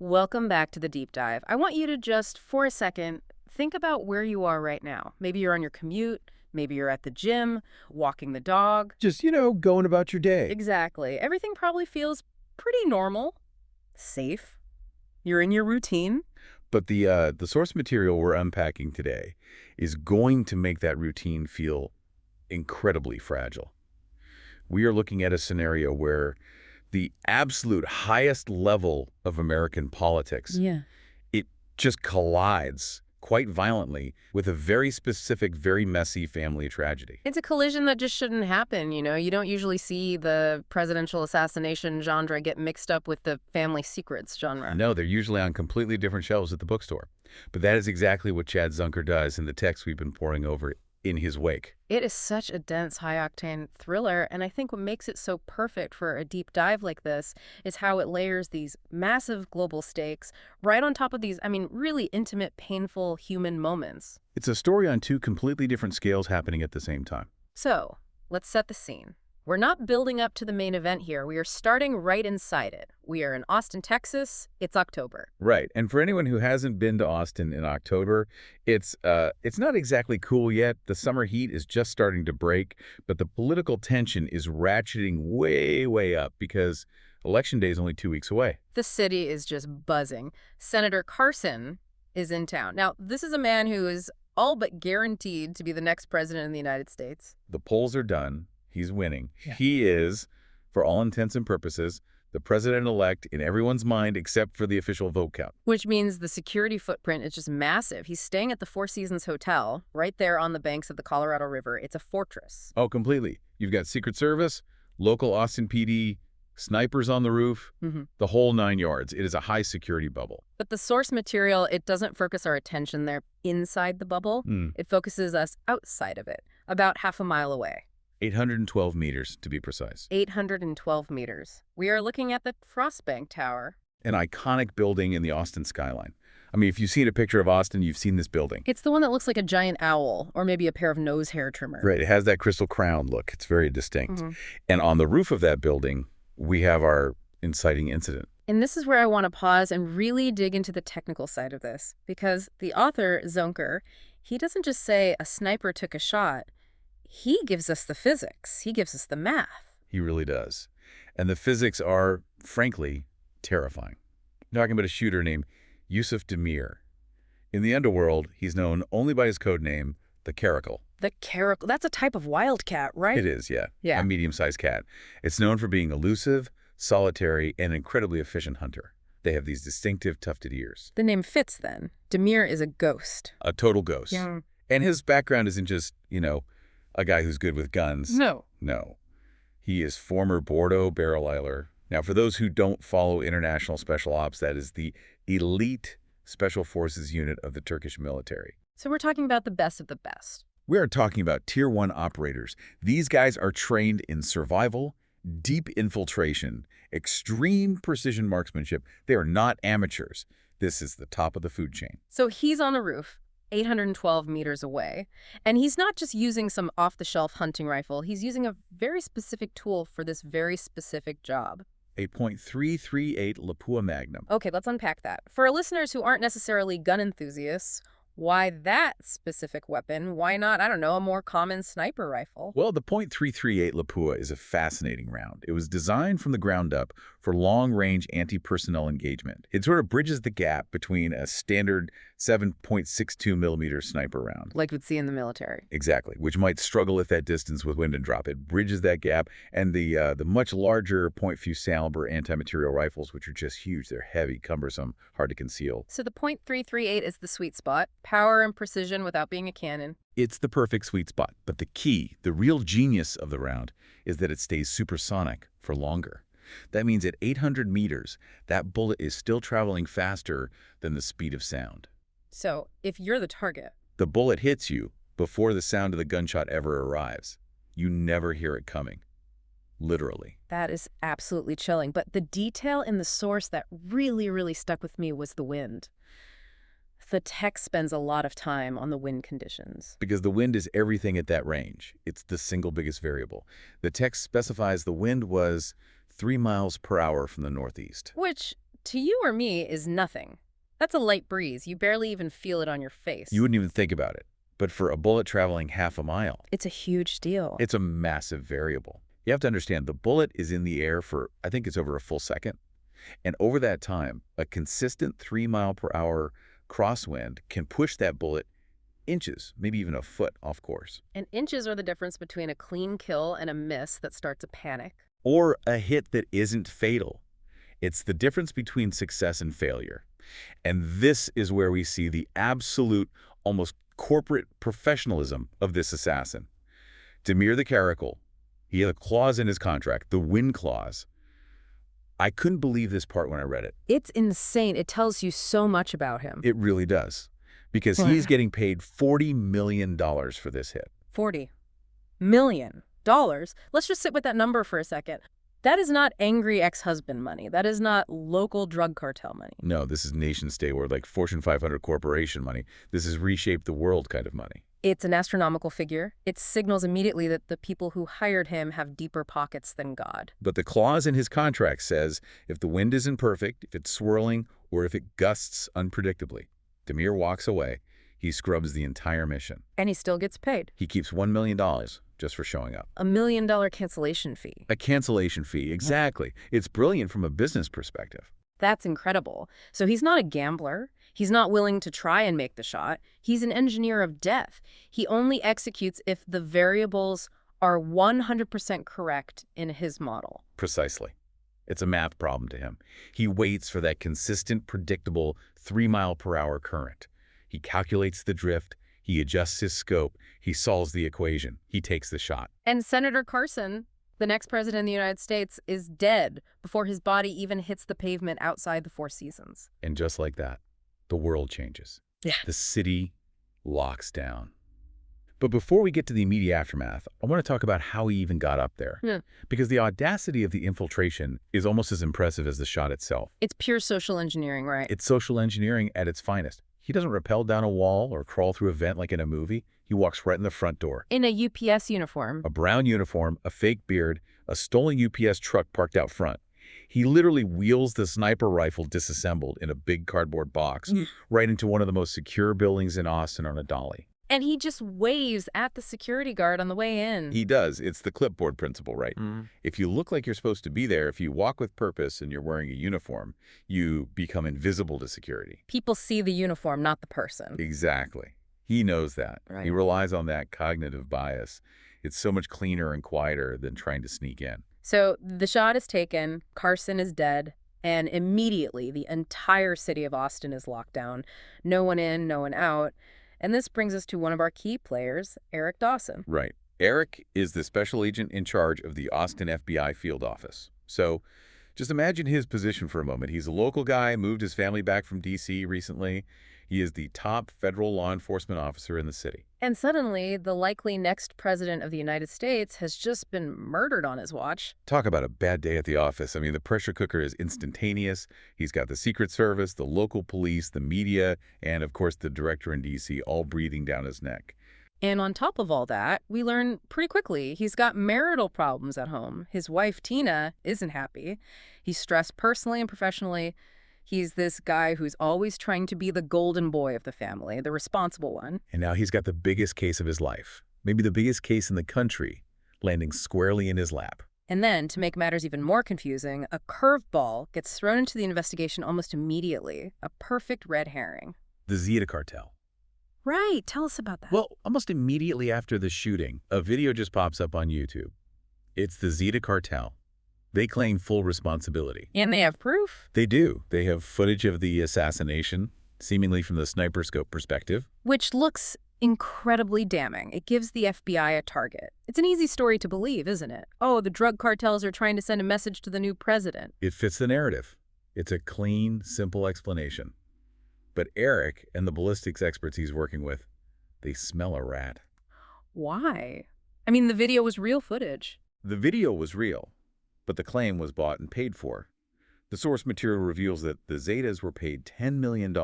Welcome back to the deep dive. I want you to just, for a second, think about where you are right now. Maybe you're on your commute, maybe you're at the gym, walking the dog. Just, going about your day. Exactly. Everything probably feels pretty normal, safe. You're in your routine. But the source material we're unpacking today is going to make that routine feel incredibly fragile. We are looking at a scenario where the absolute highest level of American politics, Yeah. it just collides quite violently with a very specific, very messy family tragedy. It's a collision that just shouldn't happen, you know? You don't usually see the presidential assassination genre get mixed up with the family secrets genre. No, they're usually on completely different shelves at the bookstore. But that is exactly what Chad Zunker does in the text we've been poring over in his wake. It is such a dense, high-octane thriller, and I think what makes it so perfect for a deep dive like this is how it layers these massive global stakes right on top of these, really intimate, painful human moments. It's a story on two completely different scales happening at the same time. So, let's set the scene. We're not building up to the main event here. We are starting right inside it. We are in Austin, Texas. It's October. Right. And for anyone who hasn't been to Austin in October, it's not exactly cool yet. The summer heat is just starting to break, but the political tension is ratcheting way, way up because Election Day is only 2 weeks away. The city is just buzzing. Senator Carson is in town. Now, this is a man who is all but guaranteed to be the next president of the United States. The polls are done. He's winning. Yeah. He is, for all intents and purposes, the president-elect in everyone's mind except for the official vote count. Which means the security footprint is just massive. He's staying at the Four Seasons Hotel right there on the banks of the Colorado River. It's a fortress. Oh, completely. You've got Secret Service, local Austin PD, snipers on the roof, the whole 9 yards. It is a high security bubble. But the source material, it doesn't focus our attention there inside the bubble. It focuses us outside of it, about half a mile away. 812 meters, to be precise. 812 meters. We are looking at the Frostbank Tower. An iconic building in the Austin skyline. I mean, if you've seen a picture of Austin, you've seen this building. It's the one that looks like a giant owl, or maybe a pair of nose hair trimmers. Right, it has that crystal crown look. It's very distinct. And on the roof of that building, we have our inciting incident. And this is where I want to pause and really dig into the technical side of this, because the author, Zunker, he doesn't just say a sniper took a shot. He gives us the physics. He gives us the math. He really does. And the physics are, frankly, terrifying. I'm talking about a shooter named Yusuf Demir. In the underworld, he's known only by his code name, the Caracal. The Caracal, that's a type of wildcat, right? It is, yeah. Yeah. A medium-sized cat. It's known for being elusive, solitary, and incredibly efficient hunter. They have these distinctive tufted ears. The name fits, then. Demir is a ghost. A total ghost. Yeah. And his background isn't just, a guy who's good with guns. No. No. He is former Bordeaux barrel-iler. Now, for those who don't follow International Special Ops, that is the elite Special Forces unit of the Turkish military. So we're talking about the best of the best. We are talking about Tier 1 operators. These guys are trained in survival, deep infiltration, extreme precision marksmanship. They are not amateurs. This is the top of the food chain. So he's on the roof, 812 meters away, and he's not just using some off-the-shelf hunting rifle. He's using a very specific tool for this very specific job. A .338 Lapua Magnum. Okay, let's unpack that. For our listeners who aren't necessarily gun enthusiasts, why that specific weapon? Why not, I don't know, a more common sniper rifle? Well, the .338 Lapua is a fascinating round. It was designed from the ground up for long-range anti-personnel engagement. It sort of bridges the gap between a standard 7.62 millimeter sniper round. Like we'd see in the military. Exactly, which might struggle at that distance with wind and drop. It bridges that gap, and the much larger point Fusalber anti-material rifles, which are just huge. They're heavy, cumbersome, hard to conceal. So the .338 is the sweet spot. Power and precision without being a cannon. It's the perfect sweet spot. But the key, the real genius of the round, is that it stays supersonic for longer. That means at 800 meters, that bullet is still traveling faster than the speed of sound. So if you're the target, the bullet hits you before the sound of the gunshot ever arrives. You never hear it coming. Literally. That is absolutely chilling. But the detail in the source that really, really stuck with me was the wind. The text spends a lot of time on the wind conditions. Because the wind is everything at that range. It's the single biggest variable. The text specifies the wind was 3 miles per hour from the northeast. Which to you or me, is nothing. That's a light breeze. You barely even feel it on your You face. wouldn't even think about it. But for a bullet traveling half a mile, It's a huge deal. it's a massive variable. You have to understand the bullet is in the air for, I think it's over a full second. And over that time, a consistent 3-mile-per-hour crosswind can push that bullet inches, maybe even a foot off course. And inches are the difference between a clean kill and a miss that starts a panic. Or a hit that isn't fatal. It's the difference between success and failure. And this is where we see the absolute, almost corporate professionalism of this assassin. Demir the Caracal, he had a clause in his contract, the win clause. I couldn't believe this part when I read it. It's insane. It tells you so much about him. It really does. Because he's getting paid $40 million for this hit. $40 million. Let's just sit with that number for a second. That is not angry ex-husband money. That is not local drug cartel money. No, this is nation-state or like Fortune 500 corporation money. This is reshape the world kind of money. It's an astronomical figure. It signals immediately that the people who hired him have deeper pockets than God. But the clause in his contract says if the wind isn't perfect, if it's swirling, or if it gusts unpredictably, Demir walks away. He scrubs the entire mission. And he still gets paid. He keeps $1 million just for showing up. $1 million cancellation fee. A cancellation fee, exactly. It's brilliant from a business perspective. That's incredible. So he's not a gambler. He's not willing to try and make the shot. He's an engineer of death. He only executes if the variables are 100% correct in his model. Precisely. It's a math problem to him. He waits for that consistent, predictable 3-mile-per-hour current. He calculates the drift. He adjusts his scope. He solves the equation. He takes the shot. And Senator Carson, the next president of the United States, is dead before his body even hits the pavement outside the Four Seasons. And just like that, the world changes. Yeah. The city locks down. But before we get to the immediate aftermath, I want to talk about how he even got up there. Yeah. Because the audacity of the infiltration is almost as impressive as the shot itself. It's pure social engineering, right? It's social engineering at its finest. He doesn't rappel down a wall or crawl through a vent like in a movie. He walks right in the front door. In a UPS uniform. A brown uniform, a fake beard, a stolen UPS truck parked out front. He literally wheels the sniper rifle disassembled in a big cardboard box right into one of the most secure buildings in Austin on a dolly. And he just waves at the security guard on the way in. He does. It's the clipboard principle, right? If you look like you're supposed to be there, if you walk with purpose and you're wearing a uniform, you become invisible to security. People see the uniform, not the person. Exactly. He knows that. Right. He relies on that cognitive bias. It's so much cleaner and quieter than trying to sneak in. So the shot is taken, Carson is dead, and immediately the entire city of Austin is locked down. No one in, no one out. And this brings us to one of our key players, Eric Dawson. Right. Eric is the special agent in charge of the Austin FBI field office. So just imagine his position for a moment. He's a local guy, moved his family back from D.C. recently. He is the top federal law enforcement officer in the city. And suddenly, the likely next president of the United States has just been murdered on his watch. Talk about a bad day at the office. I mean, the pressure cooker is instantaneous. He's got the Secret Service, the local police, the media, and of course the director in D.C. all breathing down his neck. And on top of all that, we learn pretty quickly he's got marital problems at home. His wife, Tina, isn't happy. He's stressed personally and professionally. He's this guy who's always trying to be the golden boy of the family, the responsible one. And now he's got the biggest case of his life, maybe the biggest case in the country, landing squarely in his lap. And then, to make matters even more confusing, a curveball gets thrown into the investigation almost immediately. A perfect red herring. The Zeta cartel. Right. Tell us about that. Well, almost immediately after the shooting, a video just pops up on YouTube. It's the Zeta cartel. They claim full responsibility. And they have proof? They do. They have footage of the assassination, seemingly from the sniper scope perspective. Which looks incredibly damning. It gives the FBI a target. It's an easy story to believe, isn't it? Oh, the drug cartels are trying to send a message to the new president. It fits the narrative. It's a clean, simple explanation. But Eric and the ballistics experts he's working with, they smell a rat. Why? I mean, the video was real footage. The video was real, but the claim was bought and paid for. The source material reveals that the Zetas were paid $10 million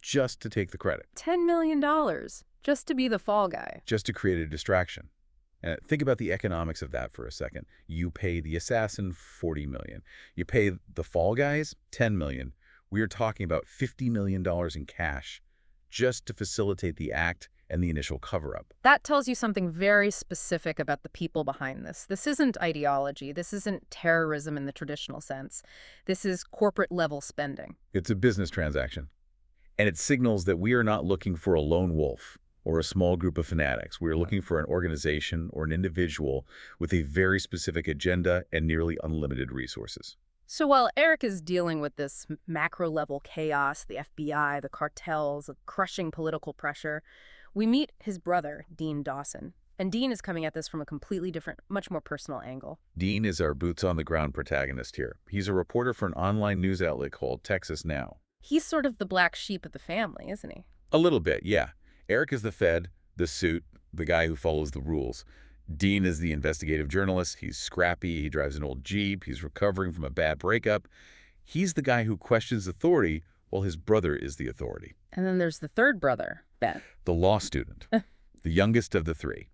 just to take the credit. $10 million just to be the fall guy. Just to create a distraction. Think about the economics of that for a second. You pay the assassin $40 million. You pay the fall guys $10 million. We are talking about $50 million in cash just to facilitate the act and the initial cover-up. That tells you something very specific about the people behind this. This isn't ideology. This isn't terrorism in the traditional sense. This is corporate-level spending. It's a business transaction. And it signals that we are not looking for a lone wolf or a small group of fanatics. We are looking for an organization or an individual with a very specific agenda and nearly unlimited resources. So while Eric is dealing with this macro-level chaos, the FBI, the cartels, the crushing political pressure, we meet his brother, Dean Dawson. And Dean is coming at this from a completely different, much more personal angle. Dean is our boots-on-the-ground protagonist here. He's a reporter for an online news outlet called Texas Now. He's sort of the black sheep of the family, isn't he? A little bit, yeah. Eric is the Fed, the suit, the guy who follows the rules. Dean is the investigative journalist. He's scrappy. He drives an old Jeep. He's recovering from a bad breakup. He's the guy who questions authority while his brother is the authority. And then there's the third brother, Ben. The law student, the youngest of the three.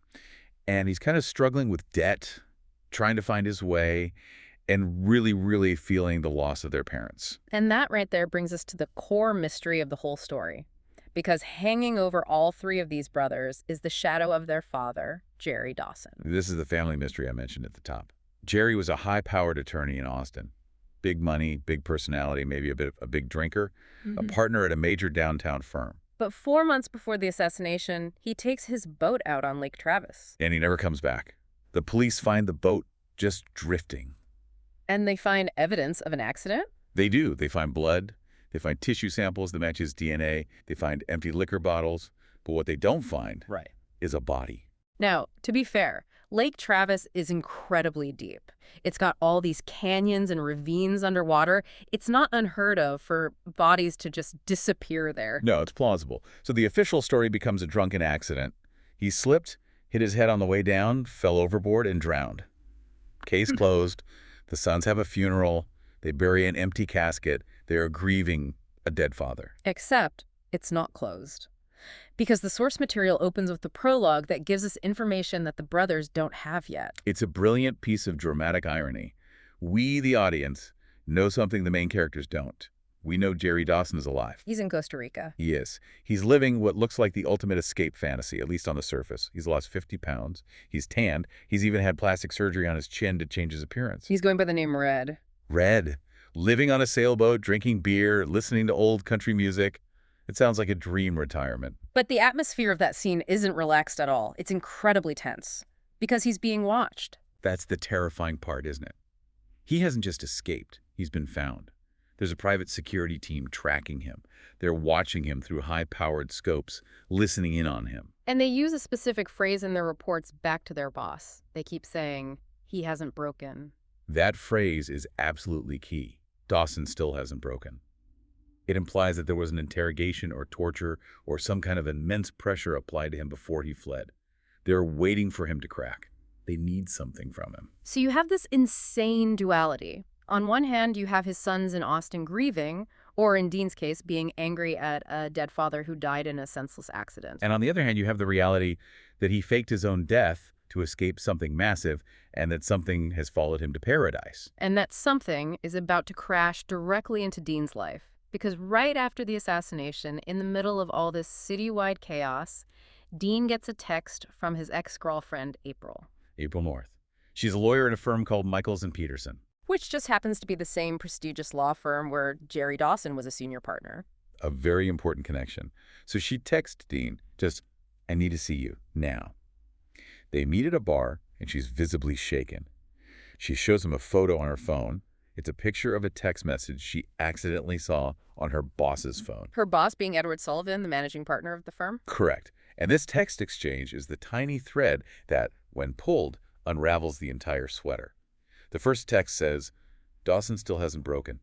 And he's kind of struggling with debt, trying to find his way, and really, really feeling the loss of their parents. And that right there brings us to the core mystery of the whole story. Because hanging over all three of these brothers is the shadow of their father, Jerry Dawson. This is the family mystery I mentioned at the top. Jerry was a high-powered attorney in Austin. Big money, big personality, maybe a big drinker, a partner at a major downtown firm. But 4 months before the assassination, he takes his boat out on Lake Travis. And he never comes back. The police find the boat just drifting. And they find evidence of an accident? They do. They find blood. They find tissue samples that match his DNA. They find empty liquor bottles. But what they don't find is a body. Now, to be fair, Lake Travis is incredibly deep. It's got all these canyons and ravines underwater. It's not unheard of for bodies to just disappear there. No, it's plausible. So the official story becomes a drunken accident. He slipped, hit his head on the way down, fell overboard, and drowned. Case closed. The sons have a funeral. They bury an empty casket. They are grieving a dead father. Except it's not closed. Because the source material opens with the prologue that gives us information that the brothers don't have yet. It's a brilliant piece of dramatic irony. We, the audience, know something the main characters don't. We know Jerry Dawson is alive. He's in Costa Rica. He is. He's living what looks like the ultimate escape fantasy, at least on the surface. He's lost 50 pounds. He's tanned. He's even had plastic surgery on his chin to change his appearance. He's going by the name Red. Red. Living on a sailboat, drinking beer, listening to old country music. It sounds like a dream retirement. But the atmosphere of that scene isn't relaxed at all. It's incredibly tense. Because he's being watched. That's the terrifying part, isn't it? He hasn't just escaped. He's been found. There's a private security team tracking him. They're watching him through high-powered scopes, listening in on him. And they use a specific phrase in their reports back to their boss. They keep saying, he hasn't broken. That phrase is absolutely key. Dawson still hasn't broken. It implies that there was an interrogation or torture or some kind of immense pressure applied to him before he fled. They're waiting for him to crack. They need something from him. So you have this insane duality. On one hand, you have his sons in Austin grieving, or in Dean's case, being angry at a dead father who died in a senseless accident. And on the other hand, you have the reality that he faked his own death to escape something massive, and that something has followed him to paradise. And that something is about to crash directly into Dean's life. Because right after the assassination, in the middle of all this citywide chaos, Dean gets a text from his ex-girlfriend, April. April North. She's a lawyer at a firm called Michaels and Peterson. Which just happens to be the same prestigious law firm where Jerry Dawson was a senior partner. A very important connection. So she texts Dean, just, I need to see you, now. They meet at a bar, and she's visibly shaken. She shows him a photo on her phone. It's a picture of a text message she accidentally saw on her boss's phone. Her boss being Edward Sullivan, the managing partner of the firm? Correct. And this text exchange is the tiny thread that, when pulled, unravels the entire sweater. The first text says, Dawson still hasn't broken.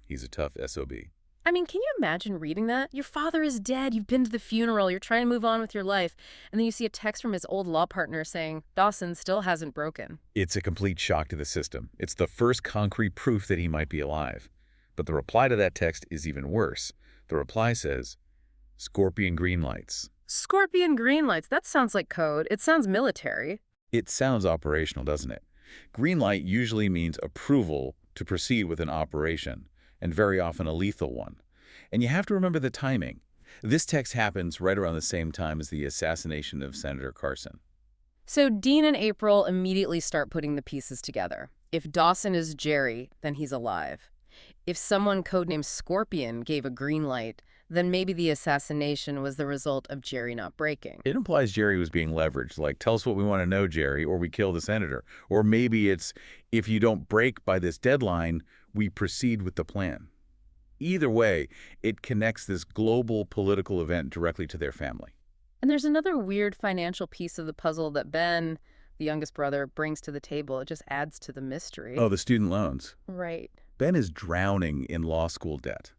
He's a tough SOB. I mean, can you imagine reading that? Your father is dead. You've been to the funeral. You're trying to move on with your life. And then you see a text from his old law partner saying, Dawson still hasn't broken. It's a complete shock to the system. It's the first concrete proof that he might be alive. But the reply to that text is even worse. The reply says, Scorpion green lights. Scorpion green lights. That sounds like code. It sounds military. It sounds operational, doesn't it? Green light usually means approval to proceed with an operation, and very often a lethal one. And you have to remember the timing. This text happens right around the same time as the assassination of Senator Carson. So Dean and April immediately start putting the pieces together. If Dawson is Jerry, then he's alive. If someone codenamed Scorpion gave a green light, then maybe the assassination was the result of Jerry not breaking. It implies Jerry was being leveraged, like, tell us what we want to know, Jerry, or we kill the senator. Or maybe it's, if you don't break by this deadline, we proceed with the plan. Either way, it connects this global political event directly to their family. And there's another weird financial piece of the puzzle that Ben, the youngest brother, brings to the table. It just adds to the mystery. Oh, the student loans. Right. Ben is drowning in law school debt.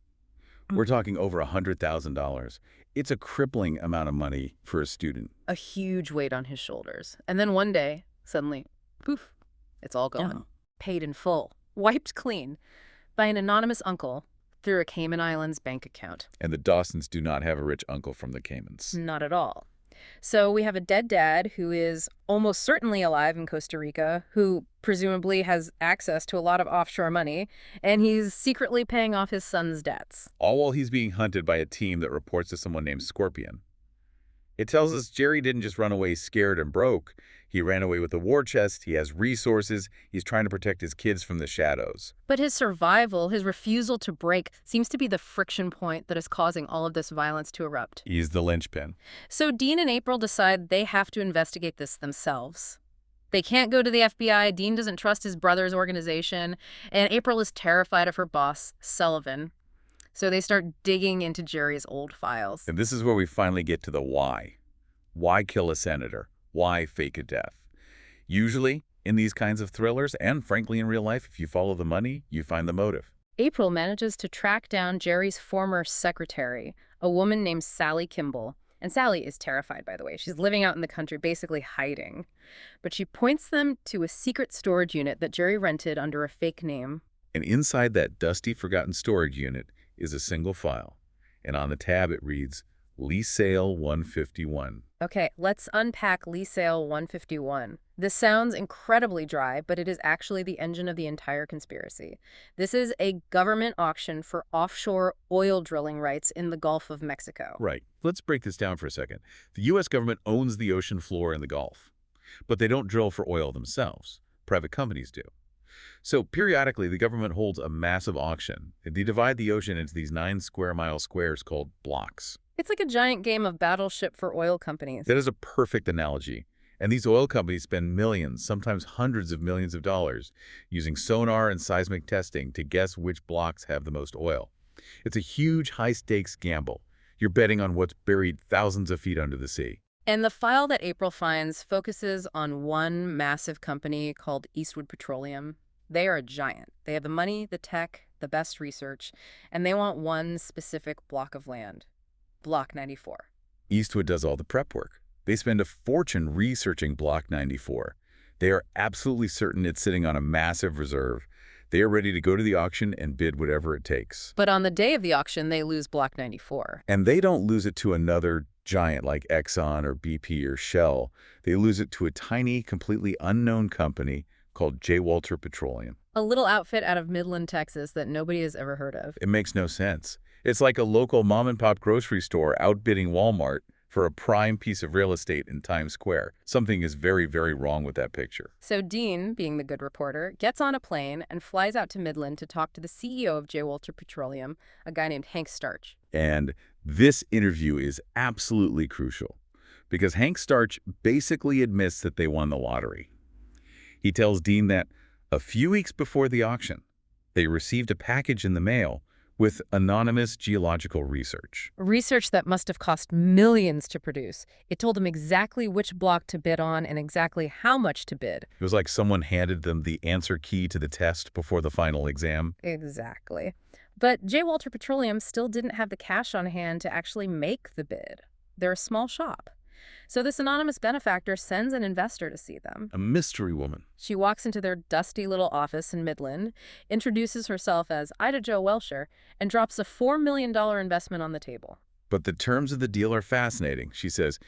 We're talking over $100,000. It's a crippling amount of money for a student. A huge weight on his shoulders. And then one day, suddenly, poof, it's all gone. Paid in full, wiped clean, by an anonymous uncle through a Cayman Islands bank account. And the Dawsons do not have a rich uncle from the Caymans. Not at all. So we have a dead dad who is almost certainly alive in Costa Rica, who presumably has access to a lot of offshore money, and he's secretly paying off his son's debts. All while he's being hunted by a team that reports to someone named Scorpion. It tells us Jerry didn't just run away scared and broke. He ran away with a war chest, he has resources, he's trying to protect his kids from the shadows. But his survival, his refusal to break, seems to be the friction point that is causing all of this violence to erupt. He's the linchpin. So Dean and April decide they have to investigate this themselves. They can't go to the FBI, Dean doesn't trust his brother's organization, and April is terrified of her boss, Sullivan. So they start digging into Jerry's old files. And this is where we finally get to the why. Why kill a senator? Why fake a death? Usually, in these kinds of thrillers, and frankly in real life, if you follow the money, you find the motive. April manages to track down Jerry's former secretary, a woman named Sally Kimball. And Sally is terrified, by the way. She's living out in the country, basically hiding. But she points them to a secret storage unit that Jerry rented under a fake name. And inside that dusty, forgotten storage unit is a single file. And on the tab it reads, Lease Sale 151. Okay, let's unpack Lease Sale 151. This sounds incredibly dry, but it is actually the engine of the entire conspiracy. This is a government auction for offshore oil drilling rights in the Gulf of Mexico. Right. Let's break this down for a second. The U.S. government owns the ocean floor in the Gulf, but they don't drill for oil themselves. Private companies do. So periodically, the government holds a massive auction, and they divide the ocean into these 9-square-mile squares called blocks. It's like a giant game of battleship for oil companies. That is a perfect analogy. And these oil companies spend millions, sometimes hundreds of millions of dollars, using sonar and seismic testing to guess which blocks have the most oil. It's a huge, high-stakes gamble. You're betting on what's buried thousands of feet under the sea. And the file that April finds focuses on one massive company called Eastwood Petroleum. They are a giant. They have the money, the tech, the best research, and they want one specific block of land. Block 94. Eastwood does all the prep work. They spend a fortune researching Block 94. They are absolutely certain it's sitting on a massive reserve. They are ready to go to the auction and bid whatever it takes. But on the day of the auction, they lose Block 94. And they don't lose it to another giant like Exxon or BP or Shell. They lose it to a tiny, completely unknown company called J. Walter Petroleum. A little outfit out of Midland, Texas that nobody has ever heard of. It makes no sense. It's like a local mom-and-pop grocery store outbidding Walmart for a prime piece of real estate in Times Square. Something is very, very wrong with that picture. So Dean, being the good reporter, gets on a plane and flies out to Midland to talk to the CEO of J. Walter Petroleum, a guy named Hank Starch. And this interview is absolutely crucial because Hank Starch basically admits that they won the lottery. He tells Dean that a few weeks before the auction, they received a package in the mail with anonymous geological research. Research that must have cost millions to produce. It told them exactly which block to bid on and exactly how much to bid. It was like someone handed them the answer key to the test before the final exam. Exactly. But J. Walter Petroleum still didn't have the cash on hand to actually make the bid. They're a small shop. So this anonymous benefactor sends an investor to see them. A mystery woman. She walks into their dusty little office in Midland, introduces herself as Ida Jo Welsher, and drops a $4 million investment on the table. But the terms of the deal are fascinating. She says,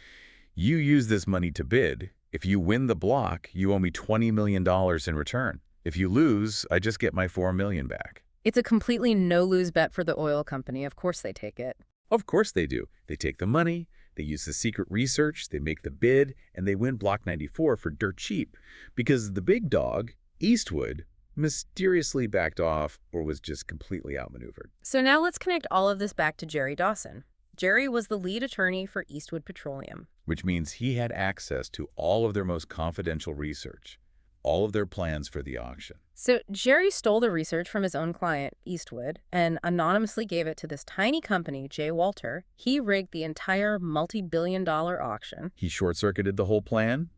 you use this money to bid. If you win the block, you owe me $20 million in return. If you lose, I just get my $4 million back. It's a completely no-lose bet for the oil company. Of course they take it. Of course they do. They take the money, they use the secret research, they make the bid, and they win Block 94 for dirt cheap. Because the big dog, Eastwood, mysteriously backed off or was just completely outmaneuvered. So now let's connect all of this back to Jerry Dawson. Jerry was the lead attorney for Eastwood Petroleum. Which means he had access to all of their most confidential research, all of their plans for the auction. So Jerry stole the research from his own client, Eastwood, and anonymously gave it to this tiny company, J. Walter. He rigged the entire multi-billion-dollar auction. He short-circuited the whole plan.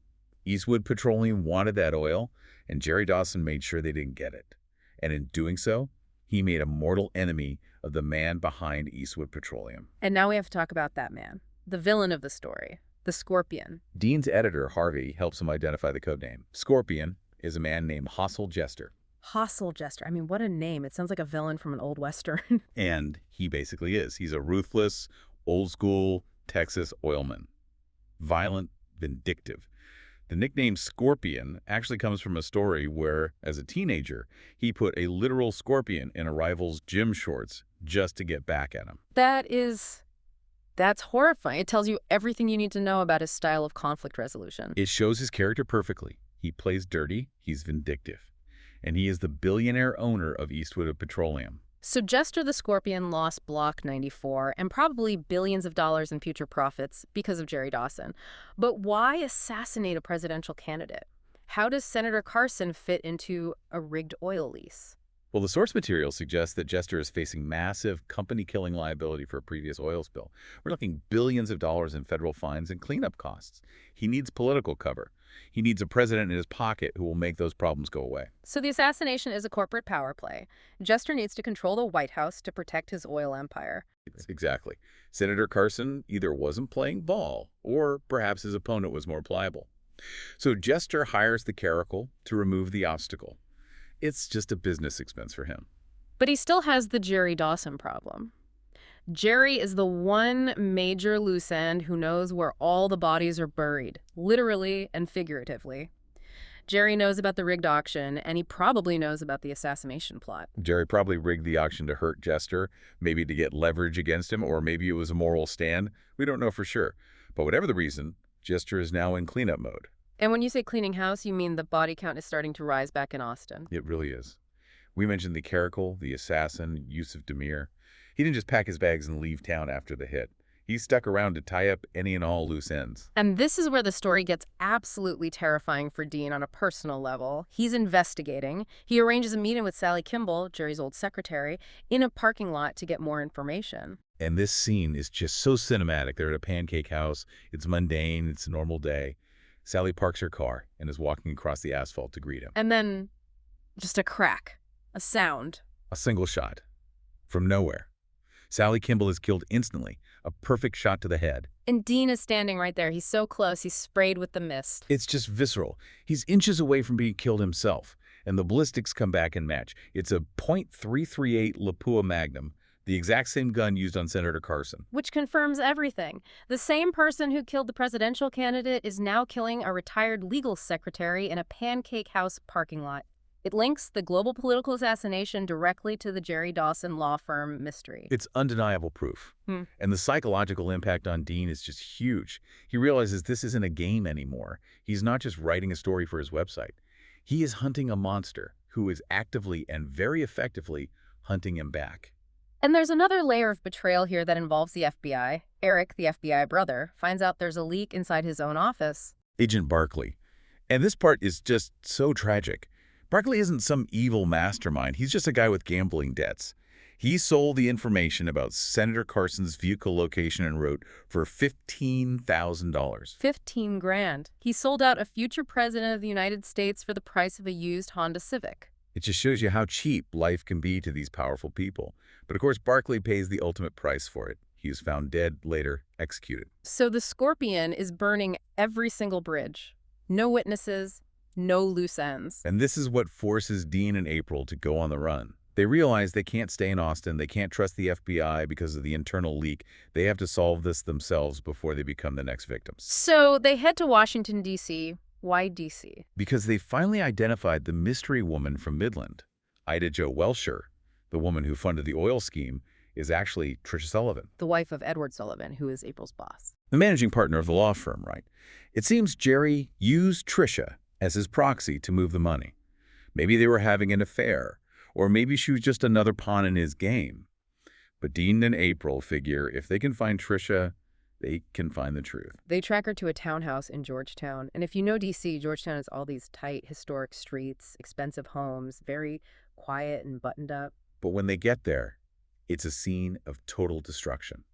Eastwood Petroleum wanted that oil, and Jerry Dawson made sure they didn't get it. And in doing so, he made a mortal enemy of the man behind Eastwood Petroleum. And now we have to talk about that man, the villain of the story, the Scorpion. Dean's editor, Harvey, helps him identify the codename. Scorpion is a man named Hostile Jester. Hostile Jester. I mean, what a name. It sounds like a villain from an old Western. And he basically is. He's a ruthless, old-school Texas oilman. Violent, vindictive. The nickname Scorpion actually comes from a story where, as a teenager, he put a literal scorpion in a rival's gym shorts just to get back at him. That's horrifying. It tells you everything you need to know about his style of conflict resolution. It shows his character perfectly. He plays dirty, he's vindictive, and he is the billionaire owner of Eastwood Petroleum. So Jester the Scorpion lost Block 94 and probably billions of dollars in future profits because of Jerry Dawson. But why assassinate a presidential candidate? How does Senator Carson fit into a rigged oil lease? Well, the source material suggests that Jester is facing massive company-killing liability for a previous oil spill. We're looking billions of dollars in federal fines and cleanup costs. He needs political cover. He needs a president in his pocket who will make those problems go away. So the assassination is a corporate power play. Jester needs to control the White House to protect his oil empire. Exactly. Senator Carson either wasn't playing ball or perhaps his opponent was more pliable. So Jester hires the caracal to remove the obstacle. It's just a business expense for him. But he still has the Jerry Dawson problem. Jerry is the one major loose end who knows where all the bodies are buried, literally and figuratively. Jerry knows about the rigged auction, and he probably knows about the assassination plot. Jerry probably rigged the auction to hurt Jester, maybe to get leverage against him, or maybe it was a moral stand. We don't know for sure. But whatever the reason, Jester is now in cleanup mode. And when you say cleaning house, you mean the body count is starting to rise back in Austin. It really is. We mentioned the caracal, the assassin, Yusuf Demir. He didn't just pack his bags and leave town after the hit. He stuck around to tie up any and all loose ends. And this is where the story gets absolutely terrifying for Dean on a personal level. He's investigating. He arranges a meeting with Sally Kimball, Jerry's old secretary, in a parking lot to get more information. And this scene is just so cinematic. They're at a pancake house. It's mundane. It's a normal day. Sally parks her car and is walking across the asphalt to greet him. And then just a crack, a sound. A single shot. From nowhere. Sally Kimball is killed instantly. A perfect shot to the head. And Dean is standing right there. He's so close. He's sprayed with the mist. It's just visceral. He's inches away from being killed himself. And the ballistics come back and match. It's a .338 Lapua Magnum, the exact same gun used on Senator Carson. Which confirms everything. The same person who killed the presidential candidate is now killing a retired legal secretary in a pancake house parking lot. It links the global political assassination directly to the Jerry Dawson law firm mystery. It's undeniable proof. And the psychological impact on Dean is just huge. He realizes this isn't a game anymore. He's not just writing a story for his website. He is hunting a monster who is actively and very effectively hunting him back. And there's another layer of betrayal here that involves the FBI. Eric, the FBI brother, finds out there's a leak inside his own office. Agent Barkley. And this part is just so tragic. Barkley isn't some evil mastermind. He's just a guy with gambling debts. He sold the information about Senator Carson's vehicle location and route for $15,000. 15 grand. He sold out a future president of the United States for the price of a used Honda Civic. It just shows you how cheap life can be to these powerful people. But of course, Barkley pays the ultimate price for it. He is found dead, later executed. So the Scorpion is burning every single bridge. No witnesses, no loose ends. And this is what forces Dean and April to go on the run. They realize they can't stay in Austin. They can't trust the FBI because of the internal leak. They have to solve this themselves before they become the next victims. So they head to Washington, D.C. Why D.C.? Because they finally identified the mystery woman from Midland. Ida Jo Welsher, the woman who funded the oil scheme, is actually Tricia Sullivan, The wife of Edward Sullivan, who is April's boss. the managing partner of the law firm, right? It seems Jerry used Tricia as his proxy to move the money. Maybe they were having an affair, or maybe she was just another pawn in his game. But Dean and April figure if they can find Tricia, they can find the truth. They track her to a townhouse in Georgetown. And if you know D.C., Georgetown has all these tight, historic streets, expensive homes, very quiet and buttoned up. But when they get there, it's a scene of total destruction.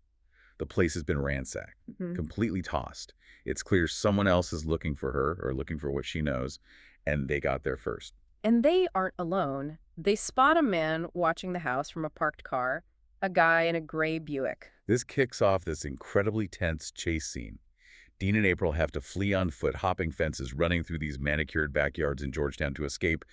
The place has been ransacked, completely tossed. It's clear someone else is looking for her or looking for what she knows, and they got there first. And they aren't alone. They spot a man watching the house from a parked car, a guy in a gray Buick. This kicks off this incredibly tense chase scene. Dean and April have to flee on foot, hopping fences, running through these manicured backyards in Georgetown to escape.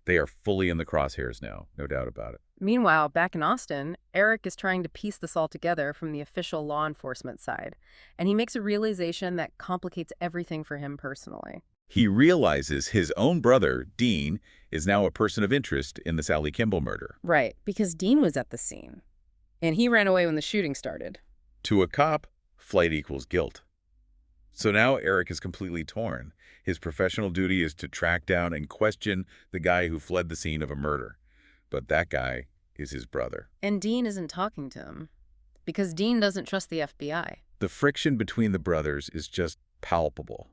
They are fully in the crosshairs now, no doubt about it. Meanwhile, back in Austin, Eric is trying to piece this all together from the official law enforcement side, and he makes a realization that complicates everything for him personally. He realizes his own brother, Dean, is now a person of interest in the Sally Kimball murder. Right, because Dean was at the scene, and he ran away when the shooting started. To a cop, flight equals guilt. So now Eric is completely torn. His professional duty is to track down and question the guy who fled the scene of a murder. But that guy is his brother. And Dean isn't talking to him, because Dean doesn't trust the FBI. The friction between the brothers is just palpable.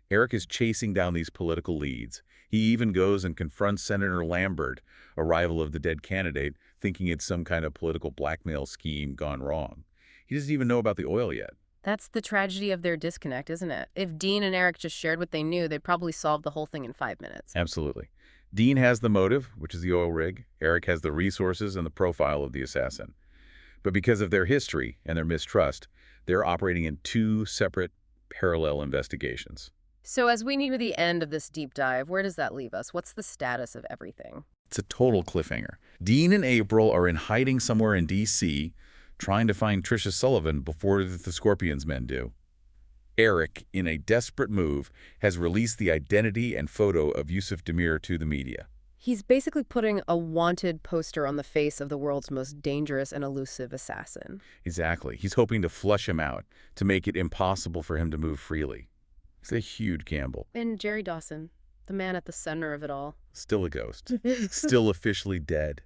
Eric is chasing down these political leads. He even goes and confronts Senator Lambert, a rival of the dead candidate, thinking it's some kind of political blackmail scheme gone wrong. He doesn't even know about the oil yet. That's the tragedy of their disconnect, isn't it? If Dean and Eric just shared what they knew, they'd probably solve the whole thing in 5 minutes. Absolutely. Dean has the motive, which is the oil rig. Eric has the resources and the profile of the assassin. But because of their history and their mistrust, they're operating in two separate, parallel investigations. So as we near the end of this deep dive, where does that leave us? What's the status of everything? It's a total cliffhanger. Dean and April are in hiding somewhere in D.C., trying to find Tricia Sullivan before the Scorpions men do. Eric, in a desperate move, has released the identity and photo of Yusuf Demir to the media. He's basically putting a wanted poster on the face of the world's most dangerous and elusive assassin. Exactly. He's hoping to flush him out, to make it impossible for him to move freely. It's a huge gamble. And Jerry Dawson, the man at the center of it all. Still a ghost. Still officially dead.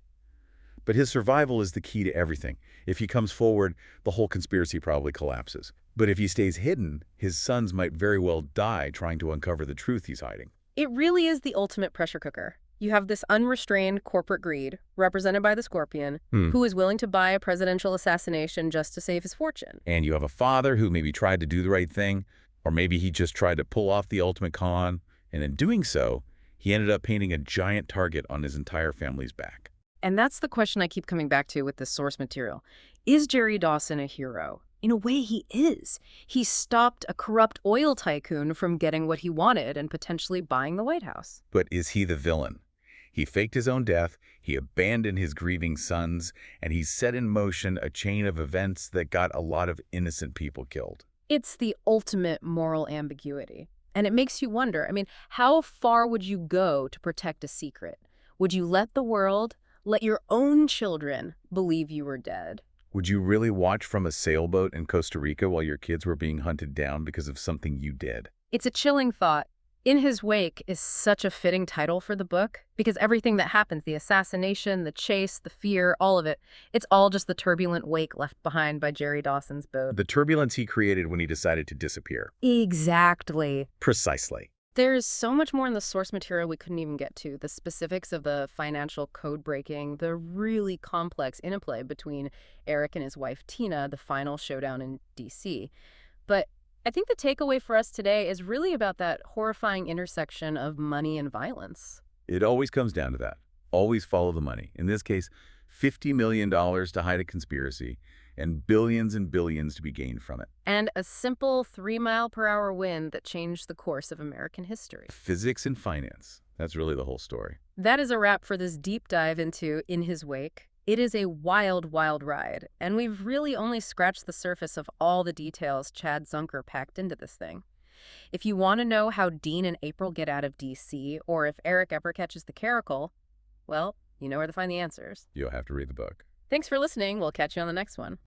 But his survival is the key to everything. If he comes forward, the whole conspiracy probably collapses. But if he stays hidden, his sons might very well die trying to uncover the truth he's hiding. It really is the ultimate pressure cooker. You have this unrestrained corporate greed, represented by the Scorpion, who is willing to buy a presidential assassination just to save his fortune. And you have a father who maybe tried to do the right thing, or maybe he just tried to pull off the ultimate con, and in doing so, he ended up painting a giant target on his entire family's back. And that's the question I keep coming back to with this source material. Is Jerry Dawson a hero? In a way, he is. He stopped a corrupt oil tycoon from getting what he wanted and potentially buying the White House. But is he the villain? He faked his own death, he abandoned his grieving sons, and he set in motion a chain of events that got a lot of innocent people killed. It's the ultimate moral ambiguity. And it makes you wonder, how far would you go to protect a secret? Would you let the world, let your own children believe you were dead? Would you really watch from a sailboat in Costa Rica while your kids were being hunted down because of something you did? It's a chilling thought. In His Wake is such a fitting title for the book because everything that happens, the assassination, the chase, the fear, all of it, it's all just the turbulent wake left behind by Jerry Dawson's boat. The turbulence he created when he decided to disappear. Exactly. Precisely. There's so much more in the source material we couldn't even get to. The specifics of the financial code breaking, the really complex interplay between Eric and his wife Tina, the final showdown in D.C. But I think the takeaway for us today is really about that horrifying intersection of money and violence. It always comes down to that. Always follow the money. In this case, $50 million to hide a conspiracy and billions and billions to be gained from it. And a simple 3-mile-per-hour wind that changed the course of American history. Physics and finance. That's really the whole story. That is a wrap for this deep dive into In His Wake. It is a wild, wild ride, and we've really only scratched the surface of all the details Chad Zunker packed into this thing. If you want to know how Dean and April get out of DC, or if Eric ever catches the caracal, well, you know where to find the answers. You'll have to read the book. Thanks for listening. We'll catch you on the next one.